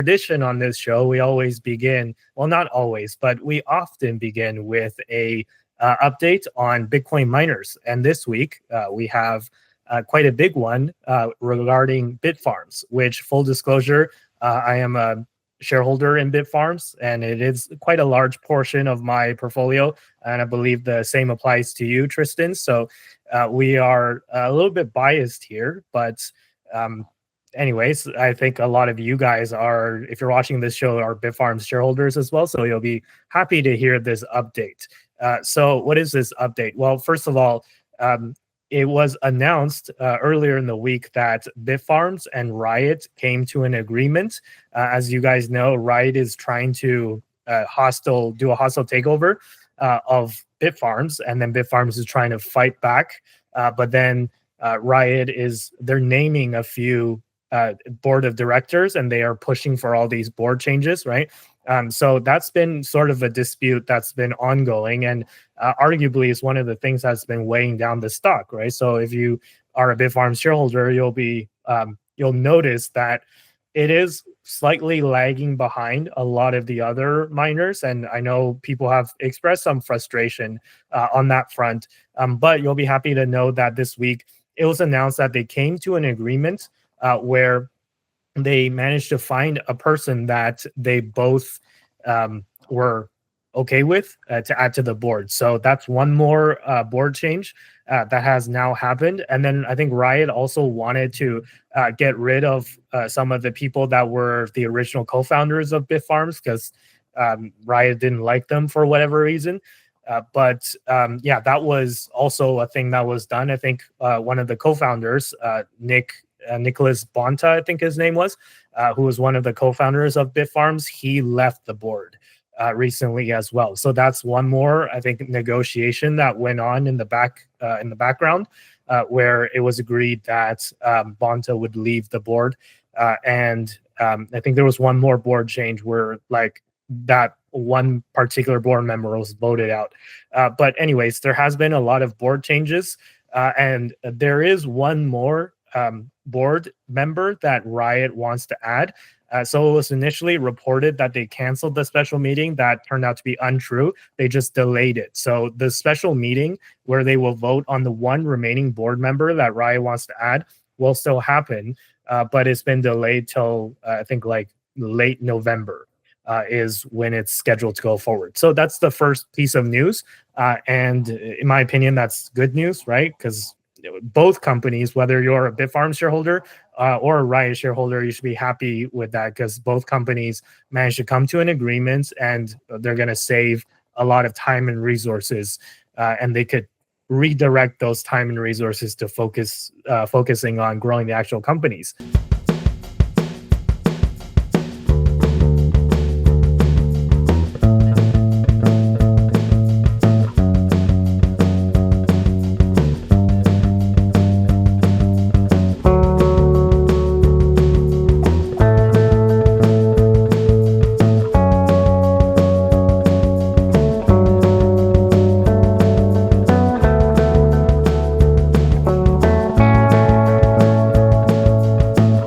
Tradition on this show, we always begin, well, not always, but we often begin with a update on Bitcoin miners. And this week, we have quite a big one regarding Bitfarms, which, full disclosure, I am a shareholder in Bitfarms, and it is quite a large portion of my portfolio. And I believe the same applies to you, Tristan. So we are a little bit biased here, but anyways, I think a lot of you guys are, if you're watching this show, are Bitfarms shareholders as well. So you'll be happy to hear this update. So what is this update? Well, first of all, it was announced earlier in the week that Bitfarms and Riot came to an agreement. As you guys know, Riot is trying to do a hostile takeover of Bitfarms, and then Bitfarms is trying to fight back. But then Riot they're naming a few board of directors, and they are pushing for all these board changes, right? So that's been sort of a dispute that's been ongoing, and arguably is one of the things that's been weighing down the stock, right? So if you are a Bitfarms shareholder, you'll notice that it is slightly lagging behind a lot of the other miners, and I know people have expressed some frustration on that front. But you'll be happy to know that this week it was announced that they came to an agreement where they managed to find a person that they both were okay with to add to the board. So that's one more board change that has now happened. And then I think Riot also wanted to get rid of some of the people that were the original co-founders of Bitfarms, because Riot didn't like them for whatever reason. But yeah, that was also a thing that was done. I think one of the co-founders, Nicholas Bonta, I think his name was, who was one of the co-founders of Bitfarms, he left the board recently as well. So that's one more, I think, negotiation that went on in the background, where it was agreed that Bonta would leave the board, and I think there was one more board change where like that one particular board member was voted out. But anyways, there has been a lot of board changes, and there is one more board member that Riot wants to add. So it was initially reported that they canceled the special meeting. That turned out to be untrue. They just delayed it. So the special meeting where they will vote on the one remaining board member that Riot wants to add will still happen, but it's been delayed till I think like late November is when it's scheduled to go forward. So that's the first piece of news. And in my opinion, that's good news, right? Because both companies, whether you're a Bitfarms shareholder or a Riot shareholder, you should be happy with that, because both companies managed to come to an agreement, and they're going to save a lot of time and resources, and they could redirect those time and resources to focusing on growing the actual companies.